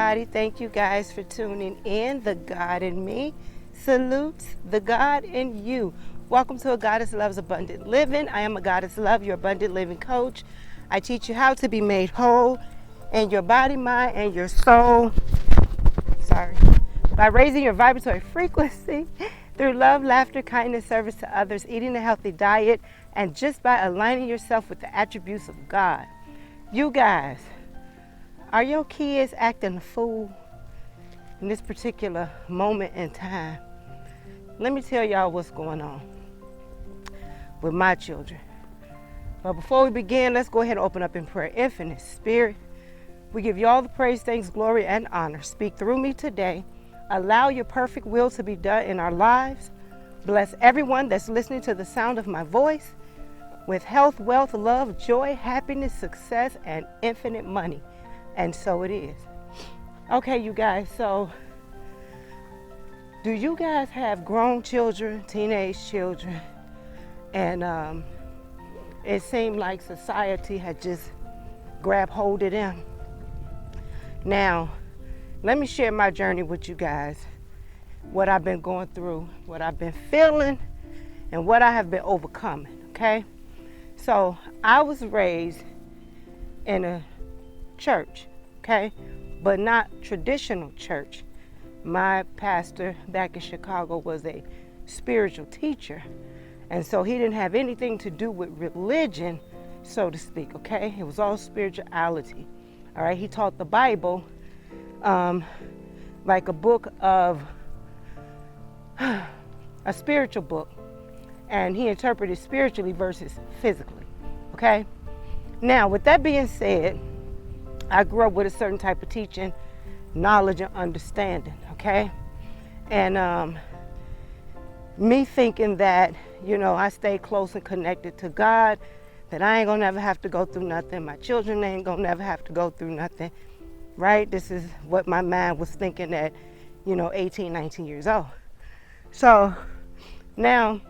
everybody. Thank you guys for tuning in. The God in me salutes the God in you. Welcome to AGoddess Love's Abundant Living. I am AGoddess Love, your abundant living coach. I teach you how to be made whole in your body, mind, and your soul. By raising your vibratory frequency through love, laughter, kindness, service to others, eating a healthy diet, and just by aligning yourself with the attributes of God. You guys, are your kids acting a fool in this particular moment in time? Let me tell y'all what's going on with my children. But before we begin, let's go ahead and open up in prayer. Infinite Spirit, we give you all the praise, thanks, glory, and honor. Speak through me today. Allow your perfect will to be done in our lives. Bless everyone that's listening to the sound of my voice with health, wealth, love, joy, happiness, success, and infinite money. And so it is. Okay, you guys, so do you guys have grown children, teenage children, and it seemed like society had just grabbed hold of them? Now, let me share my journey with you guys, what I've been going through, what I've been feeling, and what I have been overcoming, okay? So I was raised in a church, okay, but not traditional church. My pastor back in Chicago was a spiritual teacher, and so he didn't have anything to do with religion, so to speak, okay? It was all spirituality, all right? He taught the Bible like a book of, a spiritual book, and he interpreted spiritually versus physically, okay? Now, with that being said, I grew up with a certain type of teaching, knowledge, and understanding, okay? And me thinking that, you know, I stay close and connected to God, that I ain't gonna never have to go through nothing, my children ain't gonna never have to go through nothing, right? This is what my mind was thinking at, 18, 19 years old. So now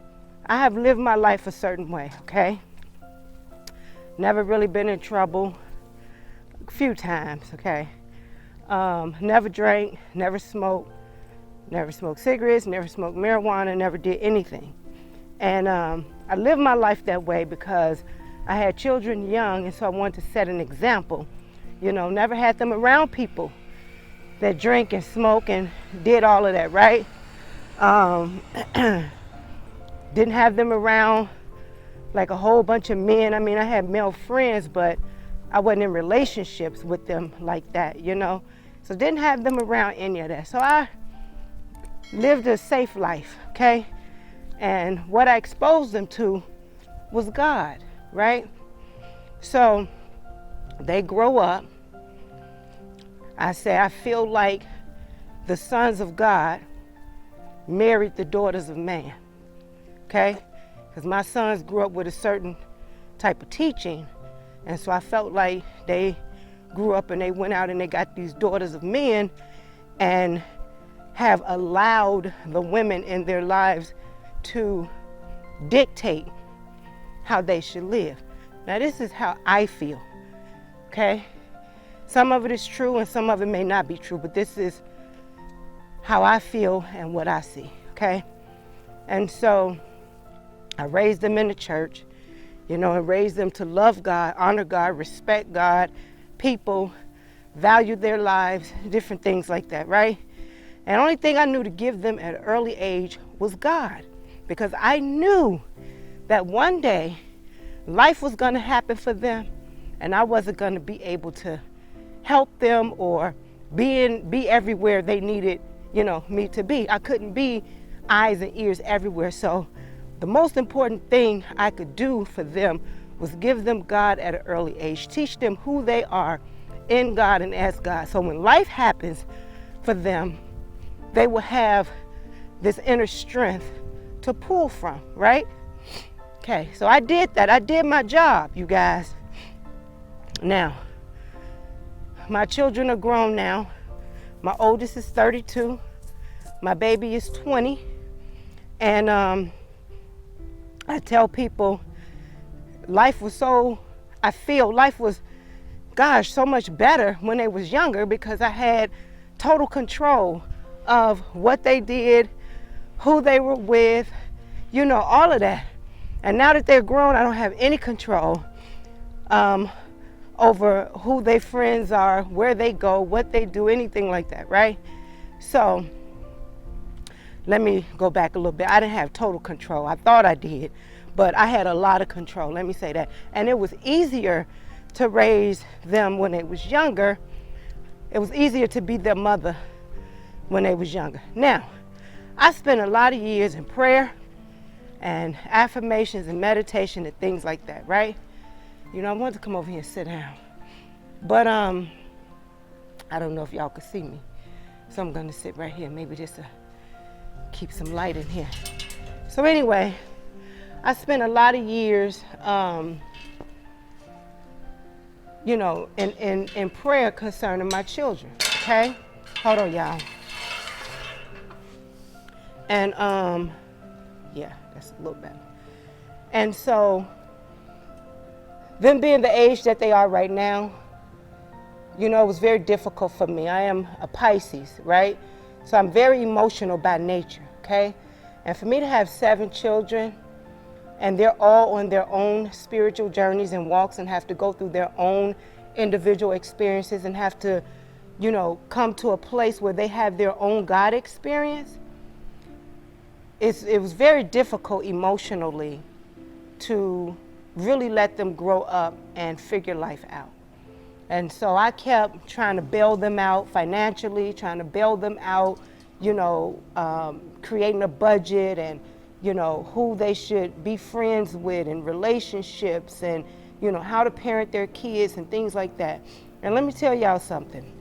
I have lived my life a certain way, okay? Never really been in trouble, a few times, okay? Never drank, never smoked cigarettes, never smoked marijuana, never did anything. And I lived my life that way because I had children young, and so I wanted to set an example. Never had them around people that drink and smoke and did all of that, right? Didn't have them around like a whole bunch of men. I mean, I had male friends, but I wasn't in relationships with them like that, So didn't have them around any of that. So I lived a safe life, okay? And what I exposed them to was God, right? So they grow up. I feel like the sons of God married the daughters of man, okay? Because my sons grew up with a certain type of teaching, and so I felt like they grew up and they went out and they got these daughters of men and have allowed the women in their lives to dictate how they should live. Now, this is how I feel, okay? Some of it is true and some of it may not be true, but this is how I feel and what I see, okay? And so I raised them in the church, and raised them to love God, honor God, respect God, people, value their lives, different things like that, right? And the only thing I knew to give them at an early age was God, because I knew that one day life was going to happen for them, and I wasn't going to be able to help them or be everywhere they needed, me to be. I couldn't be eyes and ears everywhere. So the most important thing I could do for them was give them God at an early age, teach them who they are in God and as God. So when life happens for them, they will have this inner strength to pull from, right? Okay, so I did that. I did my job, you guys. Now, my children are grown now. My oldest is 32. My baby is 20. And I tell people life was so much better when they was younger because I had total control of what they did, who they were with, all of that. And now that they're grown, I don't have any control over who their friends are, where they go, what they do, anything like that, right? So let me go back a little bit. I didn't have total control. I thought I did, but I had a lot of control, let me say that. And it was easier to raise them when they was younger. It was easier to be their mother when they was younger. Now, I spent a lot of years in prayer and affirmations and meditation and things like that, right? I wanted to come over here and sit down, but I don't know if y'all could see me, so I'm gonna sit right here, maybe just to keep some light in here. So anyway, I spent a lot of years, in prayer concerning my children, okay? Hold on, y'all. And yeah, that's a little better. And so, them being the age that they are right now, it was very difficult for me. I am a Pisces, right? So I'm very emotional by nature, okay? And for me to have 7 children, and they're all on their own spiritual journeys and walks and have to go through their own individual experiences and have to, come to a place where they have their own God experience, it was very difficult emotionally to really let them grow up and figure life out. And so I kept trying to bail them out financially, trying to bail them out, creating a budget and, who they should be friends with and relationships and, how to parent their kids and things like that. And let me tell y'all something.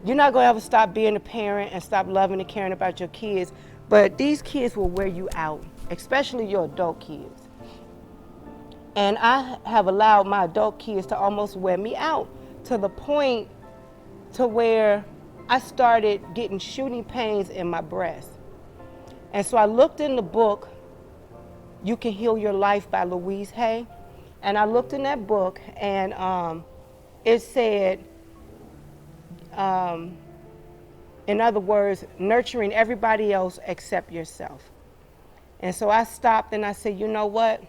You're not going to ever stop being a parent and stop loving and caring about your kids, but these kids will wear you out, especially your adult kids. And I have allowed my adult kids to almost wear me out to the point to where I started getting shooting pains in my breast. And so I looked in the book, You Can Heal Your Life by Louise Hay. And I looked in that book and it said, in other words, nurturing everybody else except yourself. And so I stopped and I said, you know what?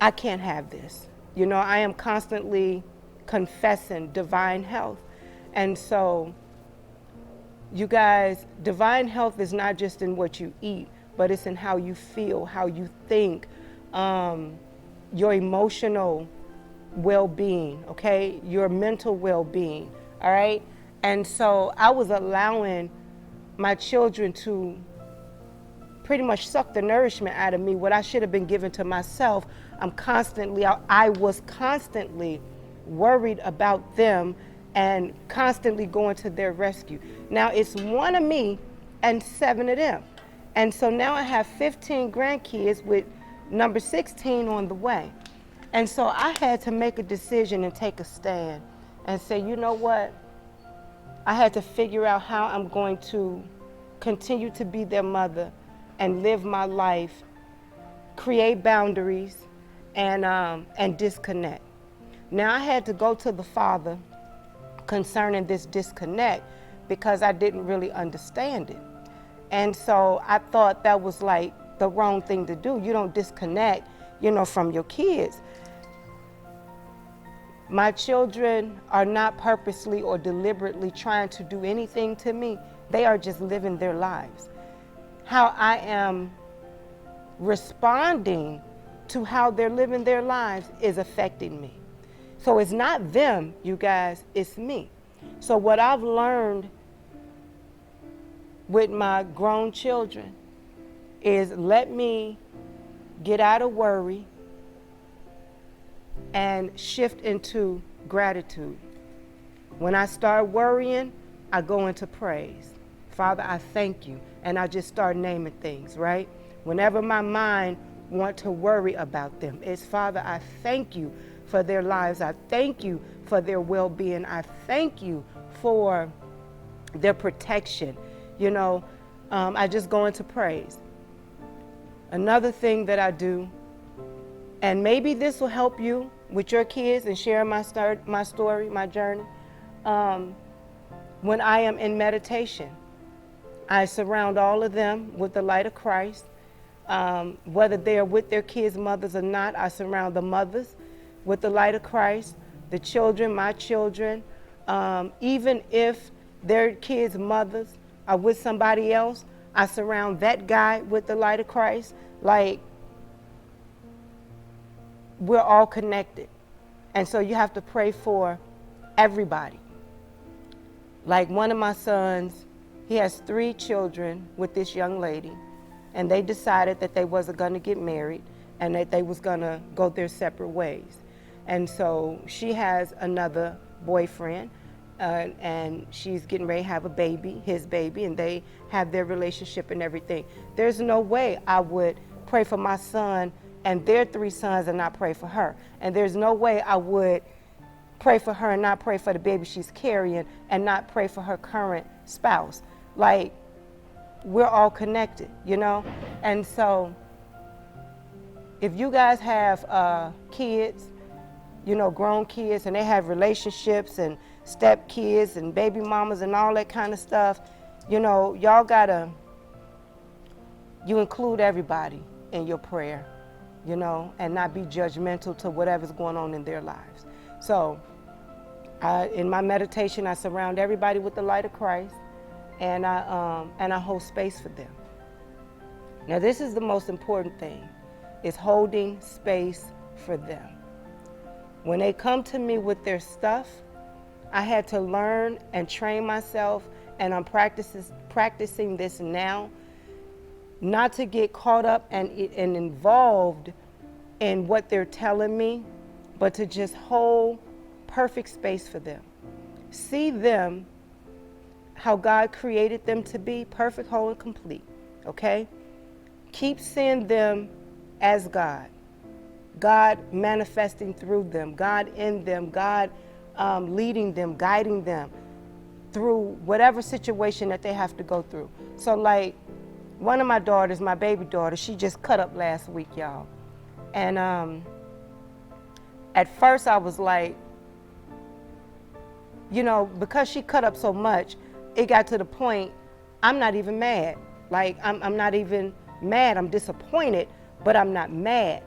I can't have this. I am constantly confessing divine health. And so, you guys, divine health is not just in what you eat, but it's in how you feel, how you think, your emotional well-being, okay? Your mental well-being, all right? And so I was allowing my children to pretty much suck the nourishment out of me, what I should have been given to myself. I was constantly worried about them and constantly going to their rescue. Now it's 1 of me and 7 of them. And so now I have 15 grandkids with number 16 on the way. And so I had to make a decision and take a stand and say, you know what? I had to figure out how I'm going to continue to be their mother and live my life, create boundaries, and disconnect. Now I had to go to the Father concerning this disconnect because I didn't really understand it. And so I thought that was like the wrong thing to do. You don't disconnect, from your kids. My children are not purposely or deliberately trying to do anything to me. They are just living their lives. How I am responding to how they're living their lives is affecting me. So it's not them, you guys, it's me. So what I've learned with my grown children is let me get out of worry and shift into gratitude. When I start worrying, I go into praise. Father, I thank you. And I just start naming things, right? Whenever my mind wants to worry about them, it's Father, I thank you for their lives. I thank you for their well-being. I thank you for their protection. I just go into praise. Another thing that I do, and maybe this will help you with your kids and sharing my story, my journey. When I am in meditation, I surround all of them with the light of Christ. Whether they're with their kids' mothers or not, I surround the mothers with the light of Christ, the children, my children. Even if their kids' mothers are with somebody else, I surround that guy with the light of Christ. Like, we're all connected. And so you have to pray for everybody. Like one of my sons, he has 3 children with this young lady, and they decided that they wasn't going to get married and that they was going to go their separate ways. And so she has another boyfriend, and she's getting ready to have a baby, his baby, and they have their relationship and everything. There's no way I would pray for my son and their 3 sons and not pray for her. And there's no way I would pray for her and not pray for the baby she's carrying and not pray for her current spouse. Like, we're all connected, you know? And so if you guys have kids, you know, grown kids, and they have relationships and step kids and baby mamas and all that kind of stuff, you know, y'all gotta, you include everybody in your prayer, you know, and not be judgmental to whatever's going on in their lives. So in my meditation, I surround everybody with the light of Christ, and I hold space for them. Now, this is the most important thing, is holding space for them. When they come to me with their stuff, I had to learn and train myself, and I'm practicing this now, not to get caught up and involved in what they're telling me, but to just hold perfect space for them. See them how God created them to be, perfect, whole, and complete, okay? Keep seeing them as God. God manifesting through them, God in them, God leading them, guiding them through whatever situation that they have to go through. So like one of my daughters, my baby daughter, she just cut up last week, y'all. And at first I was like, you know, because she cut up so much, it got to the point, I'm not even mad. Like, I'm not even mad. I'm disappointed, but I'm not mad.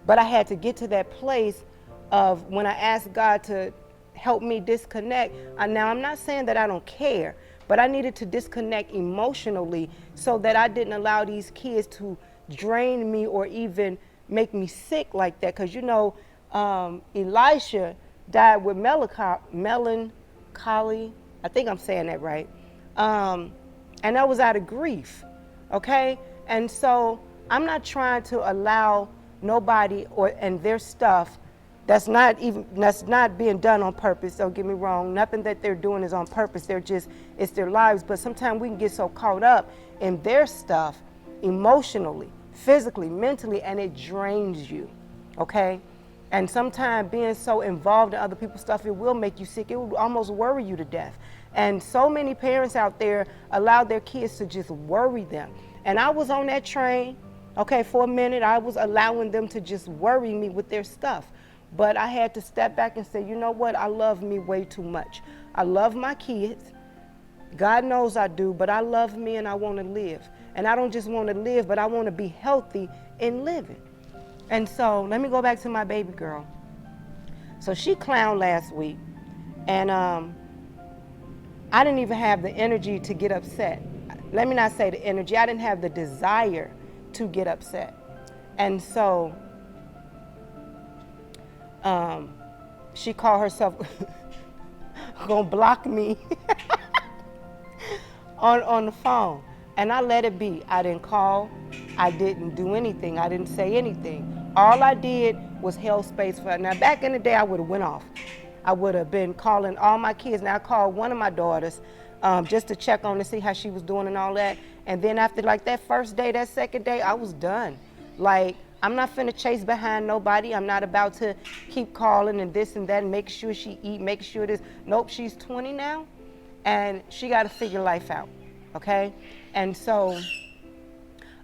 But I had to get to that place of when I asked God to help me disconnect. Now, I'm not saying that I don't care, but I needed to disconnect emotionally so that I didn't allow these kids to drain me or even make me sick like that. Because, you know, Elisha died with melancholy, I think I'm saying that right. And that was out of grief, okay? And so I'm not trying to allow nobody and their stuff that's not being done on purpose. Don't get me wrong. Nothing that they're doing is on purpose. It's their lives. But sometimes we can get so caught up in their stuff emotionally, physically, mentally, and it drains you, okay? And sometimes being so involved in other people's stuff, it will make you sick. It will almost worry you to death. And so many parents out there allow their kids to just worry them. And I was on that train, okay, for a minute. I was allowing them to just worry me with their stuff. But I had to step back and say, you know what? I love me way too much. I love my kids. God knows I do, but I love me and I want to live. And I don't just want to live, but I want to be healthy in living. And so let me go back to my baby girl. So she clowned last week, and I didn't even have the energy to get upset. Let me not say the energy. I didn't have the desire to get upset. And so she called herself gonna block me on the phone. And I let it be. I didn't call. I didn't do anything. I didn't say anything. All I did was held space for her. Now, back in the day, I would have went off. I would have been calling all my kids. Now, I called one of my daughters just to check on to see how she was doing and all that. And then after like that first day, that second day, I was done. Like, I'm not finna chase behind nobody. I'm not about to keep calling and this and that and make sure she eat, make sure this. Nope, she's 20 now, and she got to figure life out, okay? And so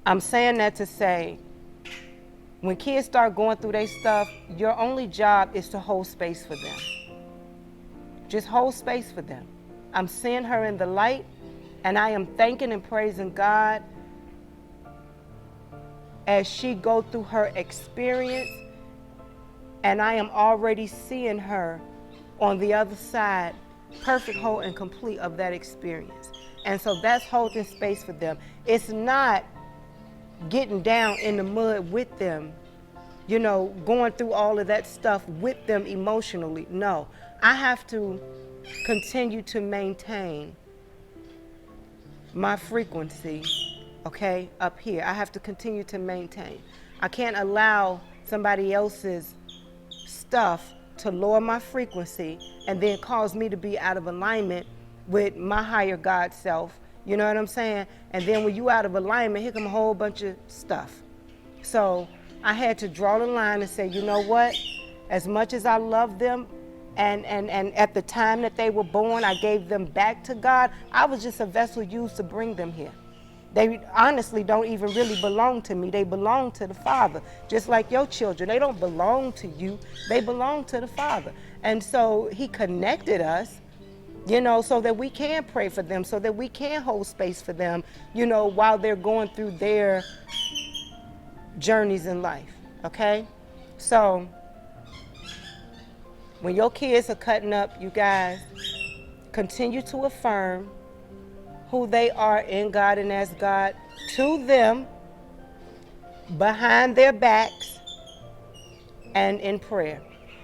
I'm saying that to say, when kids start going through their stuff, your only job is to hold space for them. Just hold space for them. I'm seeing her in the light, and I am thanking and praising God as she go through her experience, and I am already seeing her on the other side, perfect, whole, and complete of that experience. And so that's holding space for them. It's not getting down in the mud with them, going through all of that stuff with them emotionally. No, I have to continue to maintain my frequency, okay, up here. I have to continue to maintain. I can't allow somebody else's stuff to lower my frequency and then cause me to be out of alignment with my higher God self. You know what I'm saying? And then when you out of alignment, here come a whole bunch of stuff. So I had to draw the line and say, you know what? As much as I love them, and at the time that they were born, I gave them back to God. I was just a vessel used to bring them here. They honestly don't even really belong to me. They belong to the Father. Just like your children, they don't belong to you. They belong to the Father. And so he connected us, so that we can pray for them, so that we can hold space for them, while they're going through their journeys in life, okay? So when your kids are cutting up, you guys, continue to affirm who they are in God and as God to them, behind their backs, and in prayer.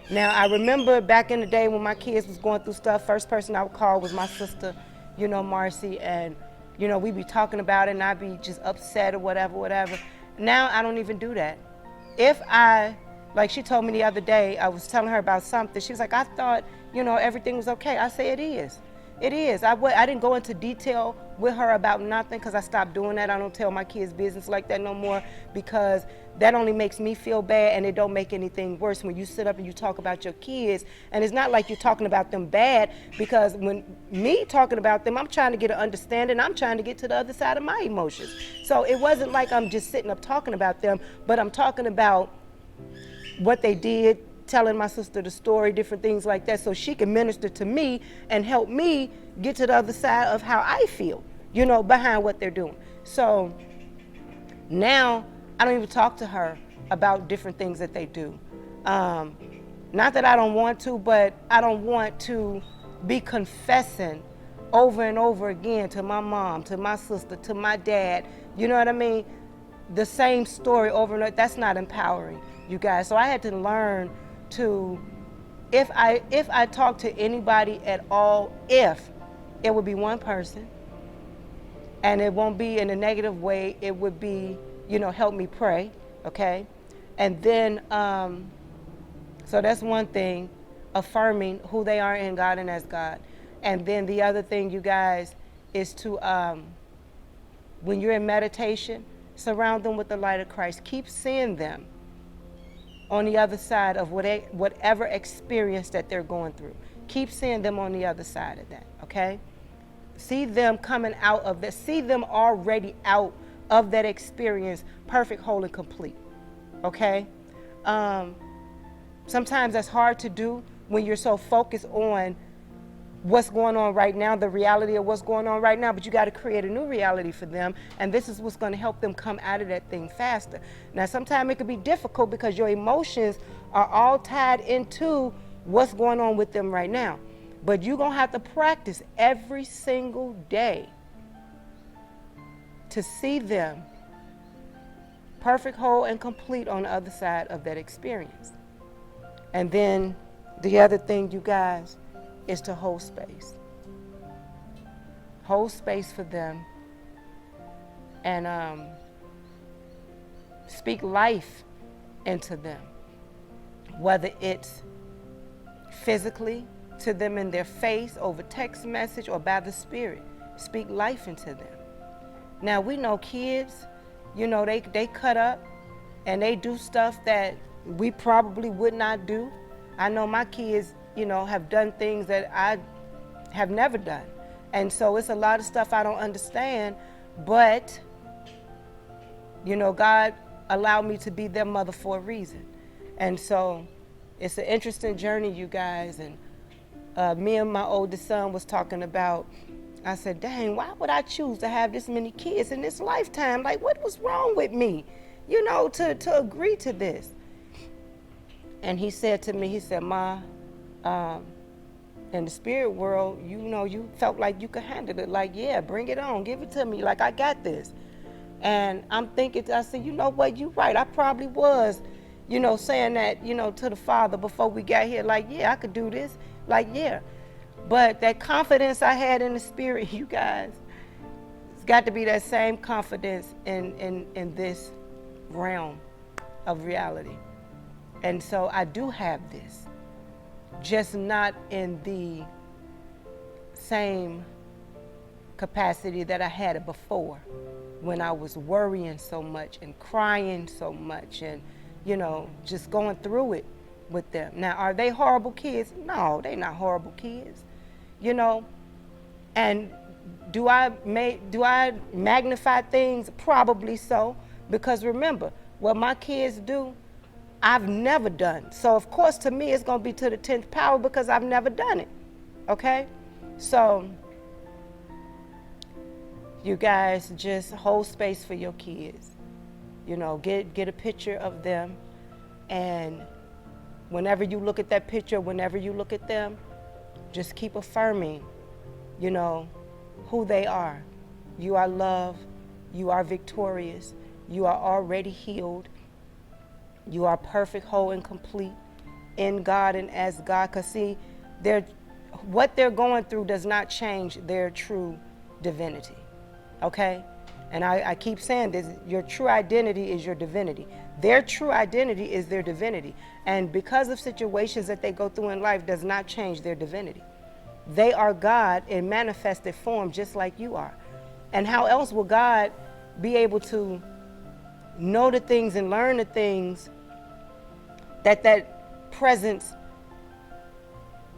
Now, I remember back in the day when my kids was going through stuff, first person I would call was my sister, Marcy, and, we'd be talking about it and I'd be just upset or whatever. Now I don't even do that. Like she told me the other day, I was telling her about something. She was like, I thought, everything was okay. I say, it is. It is. I didn't go into detail with her about nothing because I stopped doing that. I don't tell my kids business like that no more because that only makes me feel bad and it don't make anything worse when you sit up and you talk about your kids. And it's not like you're talking about them bad, because when me talking about them, I'm trying to get an understanding. I'm trying to get to the other side of my emotions. So it wasn't like I'm just sitting up talking about them, but I'm talking about what they did, telling my sister the story, different things like that, so she can minister to me and help me get to the other side of how I feel, behind what they're doing. So now I don't even talk to her about different things that they do. Not that I don't want to, but I don't want to be confessing over and over again to my mom, to my sister, to my dad, you know what I mean? The same story over and over. That's not empowering, you guys. So I had to learn to, if I talk to anybody at all, if it would be one person, and it won't be in a negative way, it would be, help me pray, okay? And then, so that's one thing, affirming who they are in God and as God. And then the other thing, you guys, is to, when you're in meditation, surround them with the light of Christ. Keep seeing them on the other side of whatever experience that they're going through. Keep seeing them on the other side of that, okay? See them coming out of that. See them already out of that experience, perfect, whole, and complete, okay? Sometimes that's hard to do when you're so focused on what's going on right now, the reality of what's going on right now, but you got to create a new reality for them, and this is what's going to help them come out of that thing faster. Now, sometimes it could be difficult because your emotions are all tied into what's going on with them right now, but you're going to have to practice every single day to see them perfect, whole, and complete on the other side of that experience. And then the other thing, you guys, is to hold space. Hold space for them and speak life into them, whether it's physically to them in their face, over text message, or by the Spirit. Speak life into them. Now, we know kids, they cut up and they do stuff that we probably would not do. I know my kids, have done things that I have never done. And so it's a lot of stuff I don't understand, but, God allowed me to be their mother for a reason. And so it's an interesting journey, you guys, and Me and my oldest son was talking about, I said, dang, why would I choose to have this many kids in this lifetime? Like, what was wrong with me, to agree to this? And he said to me, he said, Ma, in the spirit world, you felt like you could handle it. Like, yeah, bring it on, give it to me. Like, I got this. And I'm thinking, I said, you know what, you're right. I probably was, saying that, to the Father before we got here. Like, yeah, I could do this. Like, yeah. But that confidence I had in the spirit, you guys, it's got to be that same confidence in this realm of reality. And so I do have this, just not in the same capacity that I had it before, when I was worrying so much and crying so much and, just going through it with them. Now, are they horrible kids? No, they're not horrible kids, And do I magnify things? Probably so, because remember, what my kids do, I've never done. So of course to me it's gonna be to the 10th power because I've never done it. Okay? So you guys just hold space for your kids. Get a picture of them, and whenever you look at that picture, whenever you look at them, just keep affirming, who they are. You are loved, you are victorious, you are already healed. You are perfect, whole, and complete in God and as God. Because see, what they're going through does not change their true divinity, okay? And I keep saying this, your true identity is your divinity. Their true identity is their divinity. And because of situations that they go through in life does not change their divinity. They are God in manifested form just like you are. And how else will God be able to know the things and learn the things that presence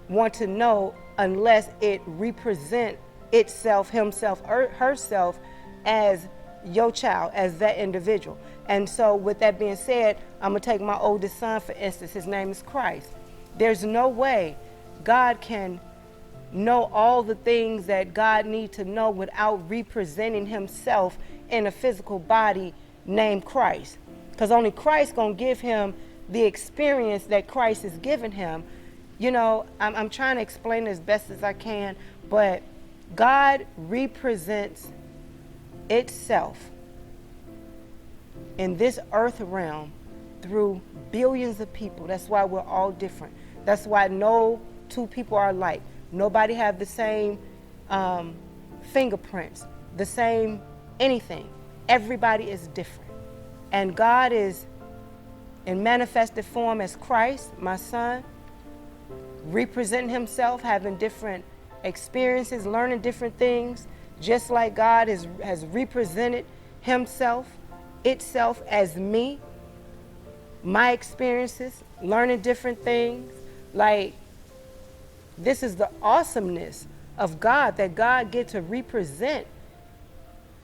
want to know unless it represent itself, himself, or herself as your child, as that individual. And so with that being said, I'm gonna take my oldest son, for instance. His name is Christ. There's no way God can know all the things that God needs to know without representing himself in a physical body named Christ, because only Christ gonna give him the experience that Christ has given him. I'm trying to explain as best as I can, but God represents itself in this earth realm through billions of people. That's why we're all different. That's why no two people are alike. Nobody have the same fingerprints, the same anything. Everybody is different. And God is in manifested form as Christ, my son, representing himself, having different experiences, learning different things, just like God has represented himself, itself as me, my experiences, learning different things. Like, this is the awesomeness of God, that God gets to represent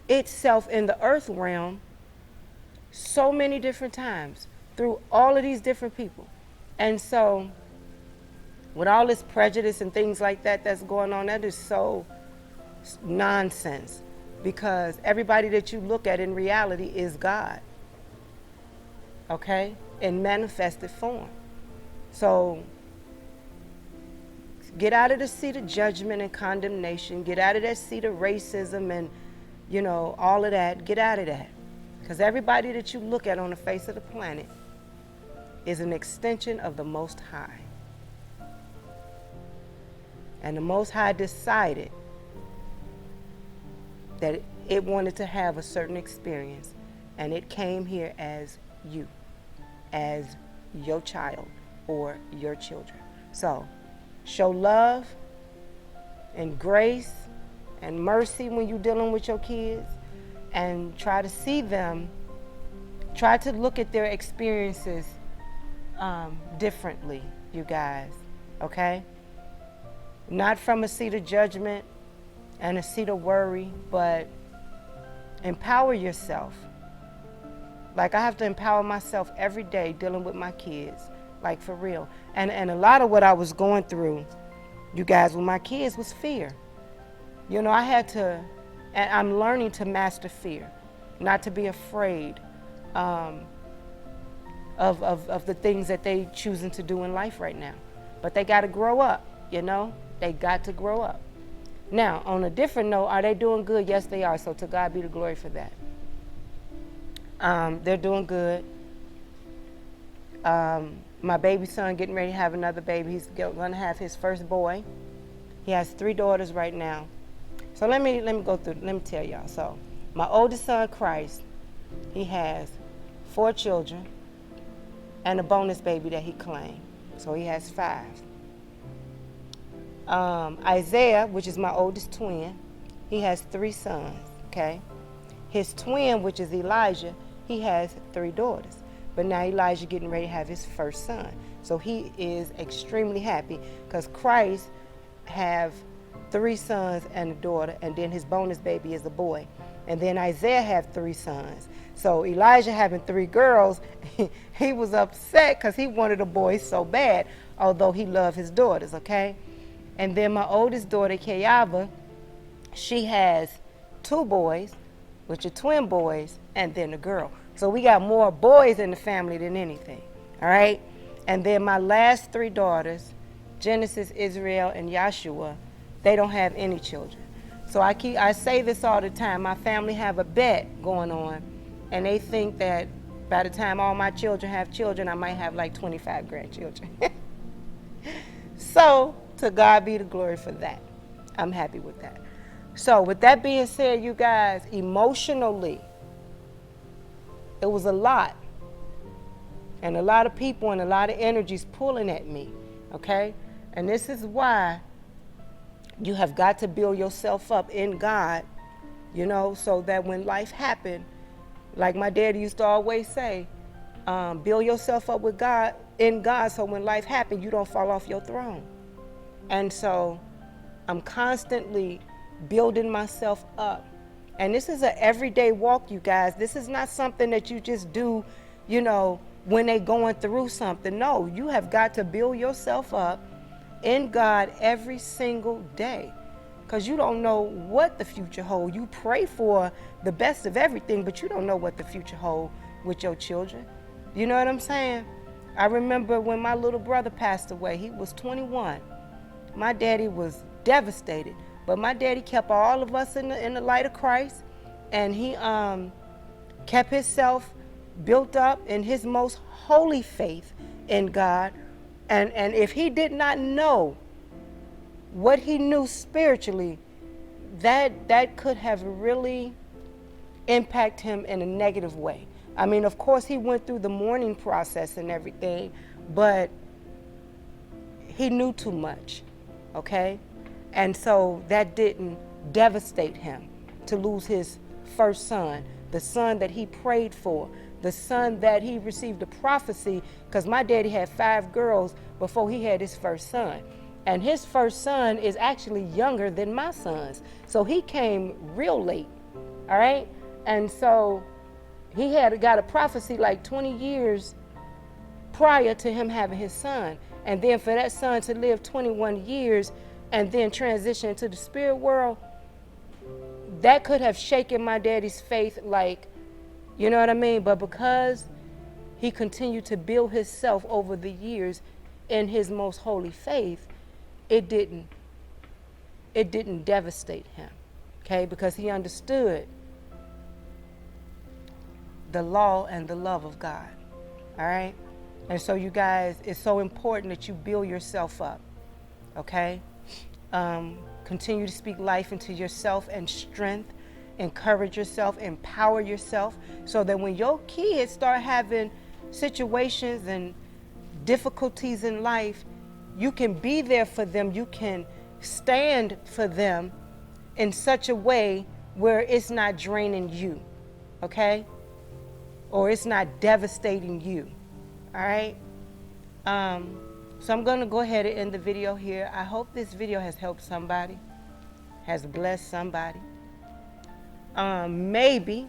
itself in the earth realm so many different times through all of these different people. And so with all this prejudice and things like that that's going on, that is so nonsense, because everybody that you look at in reality is God, okay, in manifested form. So get out of the seat of judgment and condemnation. Get out of that seat of racism and, all of that. Get out of that. Because everybody that you look at on the face of the planet is an extension of the Most High. And the Most High decided that it wanted to have a certain experience, and it came here as you, as your child or your children. So show love and grace and mercy when you're dealing with your kids, and try to see them, try to look at their experiences differently, you guys, okay? Not from a seat of judgment and a seat of worry, but empower yourself. Like, I have to empower myself every day dealing with my kids, like, for real. And a lot of what I was going through You guys, with my kids was fear. You know, I had to, and I'm learning to master fear, not to be afraid of the things that they choosing to do in life right now. But they got to grow up, you know? They got to grow up. Now, on a different note, are they doing good? Yes, they are. So to God be the glory for that. They're doing good. My baby son getting ready to have another baby. He's going to have his first boy. He has 3 daughters right now. So let me go through. Let me tell y'all. So my oldest son, Christ, he has 4 children and a bonus baby that he claimed. So he has 5. Isaiah, which is my oldest twin, he has 3 sons. Okay, his twin, which is Elijah, he has 3 daughters. But now Elijah getting ready to have his first son. So he is extremely happy because Christ have 3 sons and a daughter, and then his bonus baby is a boy. And then Isaiah have 3 sons. So Elijah having 3 girls, he was upset because he wanted a boy so bad, although he loved his daughters, okay? And then my oldest daughter, Kayava, she has 2 boys, which are twin boys, and then a girl. So we got more boys in the family than anything, all right? And then my last 3 daughters, Genesis, Israel, and Yahshua, they don't have any children. So I say this all the time. My family have a bet going on, and they think that by the time all my children have children, I might have like 25 grandchildren. So to God be the glory for that. I'm happy with that. So with that being said, you guys, emotionally, it was a lot. And a lot of people and a lot of energies pulling at me, okay? And this is why you have got to build yourself up in God, you know, so that when life happens, like my daddy used to always say, build yourself up with God, in God, so when life happens, you don't fall off your throne. And so I'm constantly building myself up. And this is an everyday walk, you guys. This is not something that you just do, you know, when they're going through something. No, you have got to build yourself up in God every single day, because you don't know what the future holds. You pray for the best of everything, but you don't know what the future holds with your children. You know what I'm saying? I remember when my little brother passed away, he was 21. My daddy was devastated, but my daddy kept all of us in the light of Christ, and he kept himself built up in his most holy faith in God. And if he did not know what he knew spiritually, that could have really impacted him in a negative way. I mean, of course, he went through the mourning process and everything, but he knew too much, okay? And so that didn't devastate him to lose his first son, the son that he prayed for, the son that he received a prophecy, because my daddy had 5 girls before he had his first son. And his first son is actually younger than my sons. So he came real late, all right? And so he had got a prophecy like 20 years prior to him having his son. And then for that son to live 21 years and then transition to the spirit world, that could have shaken my daddy's faith, like, you know what I mean? But because he continued to build himself over the years in his most holy faith, it didn't devastate him, okay? Because he understood the law and the love of God, all right? And so you guys, it's so important that you build yourself up, okay? Continue to speak life into yourself and strength. Encourage yourself, empower yourself, so that when your kids start having situations and difficulties in life, you can be there for them. You can stand for them in such a way where it's not draining you, okay? Or it's not devastating you, all right? So I'm going to go ahead and end the video here. I hope this video has helped somebody, has blessed somebody. Maybe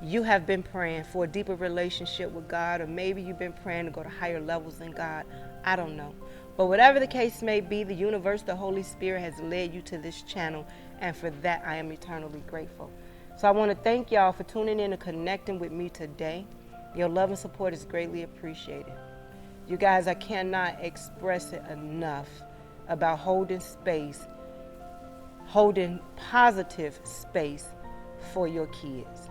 you have been praying for a deeper relationship with God, or maybe you've been praying to go to higher levels in God. I don't know. But whatever the case may be, the universe, the Holy Spirit has led you to this channel, and for that I am eternally grateful. So I want to thank y'all for tuning in and connecting with me today. Your love and support is greatly appreciated. You guys, I cannot express it enough about holding space, holding positive space for your kids.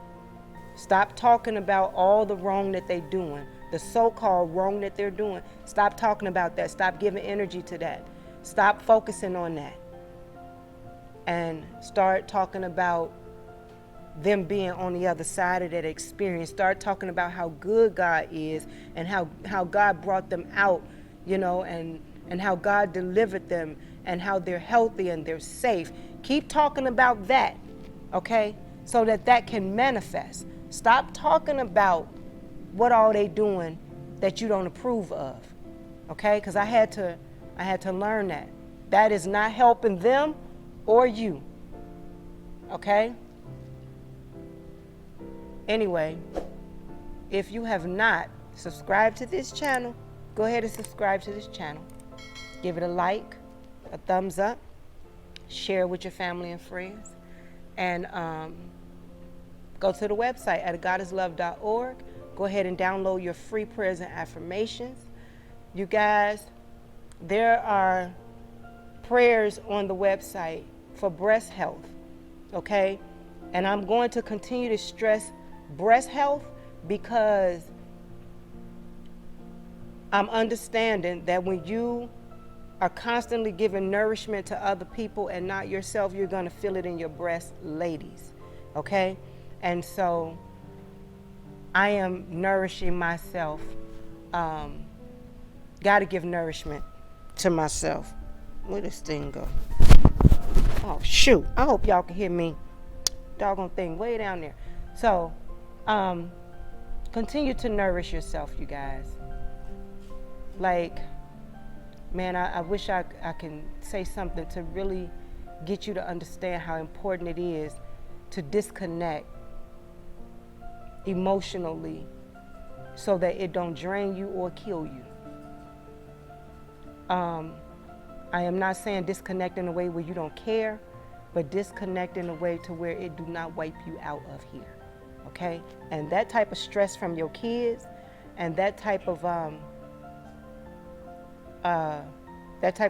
Stop talking about all the wrong that they're doing, the so-called wrong that they're doing. Stop talking about that. Stop giving energy to that. Stop focusing on that. And start talking about them being on the other side of that experience. Start talking about how good God is and how God brought them out, and how God delivered them and how they're healthy and they're safe. Keep talking about that, okay? So that can manifest. Stop talking about what all they doing that you don't approve of, okay? Because I had to learn that. That is not helping them or you, okay? Anyway, if you have not subscribed to this channel, go ahead and subscribe to this channel. Give it a like, a thumbs up, share with your family and friends, and go to the website at AGoddessLove.org. Go ahead and download your free prayers and affirmations. You guys, there are prayers on the website for breast health, okay? And I'm going to continue to stress breast health because I'm understanding that when you are constantly giving nourishment to other people and not yourself, you're going to feel it in your breast, ladies, okay? And so I am nourishing myself. Got to give nourishment to myself. Where this thing go? Oh, shoot. I hope y'all can hear me. Doggone thing way down there. So, continue to nourish yourself, you guys. Like, man, I wish I can say something to really get you to understand how important it is to disconnect emotionally so that it don't drain you or kill you. I am not saying disconnect in a way where you don't care, but disconnect in a way to where it do not wipe you out of here, okay? And that type of stress from your kids and that type of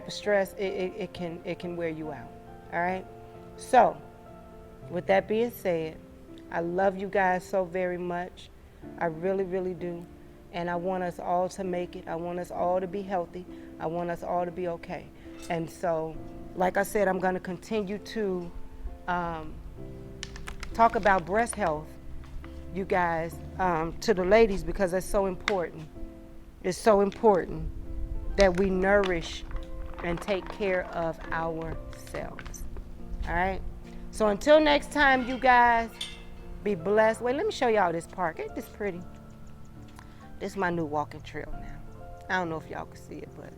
stress, it can wear you out, all right? So, with that being said, I love you guys so very much. I really, really do. And I want us all to make it. I want us all to be healthy. I want us all to be okay. And so, like I said, I'm going to continue to talk about breast health, you guys, to the ladies, because that's so important. It's so important that we nourish and take care of ourselves. All right? So until next time, you guys, be blessed. Wait, let me show y'all this park. Ain't this pretty? This is my new walking trail now. I don't know if y'all can see it, but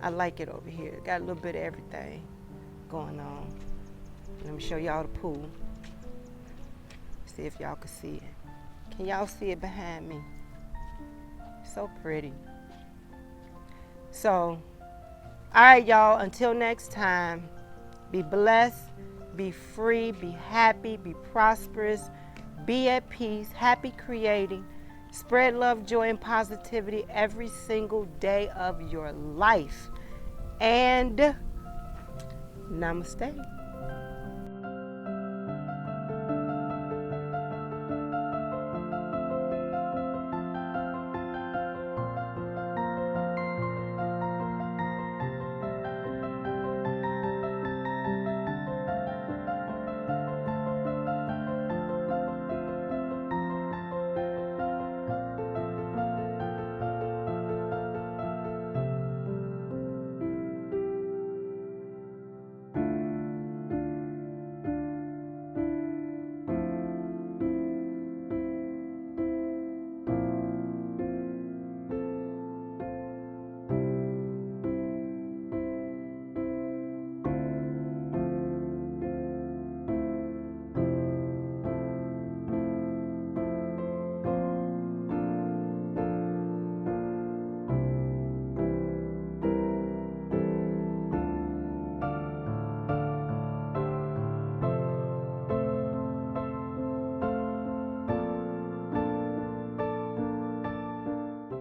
I like it over here. Got a little bit of everything going on. Let me show y'all the pool. See if y'all can see it. Can y'all see it behind me? So pretty. So, all right, y'all, until next time, be blessed, be free, be happy, be prosperous, be at peace, happy creating, spread love, joy, and positivity every single day of your life. And namaste.